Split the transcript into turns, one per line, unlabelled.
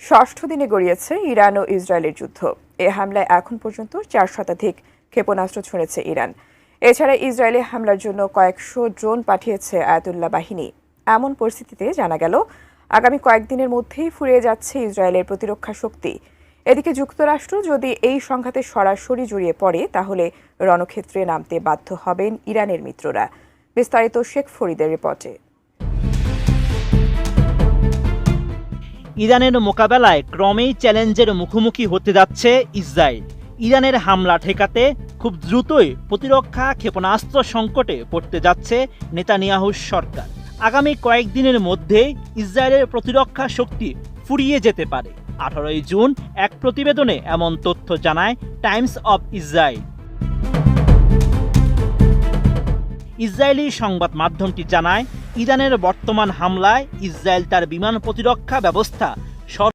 ষষ্ঠ দিনে গড়িয়েছে ইরান ও ইসরায়েলের যুদ্ধ। এ হামলায় এখন পর্যন্ত 4 শতাধিক ক্ষেপণাস্ত্র ছুঁড়েছে ইরান। এছাড়া ইসরায়েলি হামলার জন্য কয়েকশো ড্রোন পাঠিয়েছে আয়াতুল্লাহ বাহিনী। এমন পরিস্থিতিতে জানা গেল আগামী কয়েকদিনের মধ্যেই ফুরিয়ে যাচ্ছে ইসরায়েলের প্রতিরক্ষা শক্তি। এদিকে যুক্তরাষ্ট্র যদি এই সংঘাতে সরাসরি জড়িয়ে পড়ে তাহলে রণক্ষেত্রে নামতে বাধ্য হবেন ইরানের মিত্ররা। বিস্তারিত শেখ ফরিদের রিপোর্টে।
ইরানের মোকাবেলায় ক্রমেই চ্যালেঞ্জের মুখোমুখি হতে যাচ্ছে ইসরায়েল। ইরানের হামলা ঠেকাতে খুব দ্রুতই প্রতিরক্ষা ক্ষেপণাস্ত্র সংকটে পড়তে যাচ্ছে নেতানিয়াহুর সরকার। আগামী কয়েকদিনের মধ্যেই ইসরায়েলের প্রতিরক্ষা শক্তি ফুরিয়ে যেতে পারে। 18 জুন এক প্রতিবেদনে এমন তথ্য জানায় টাইমস অব ইসরায়েল। ইসরায়েলি সংবাদ মাধ্যমটি জানায়, ইরানের বর্তমান হামলায় ইসরায়েল তার বিমান প্রতিরক্ষা ব্যবস্থা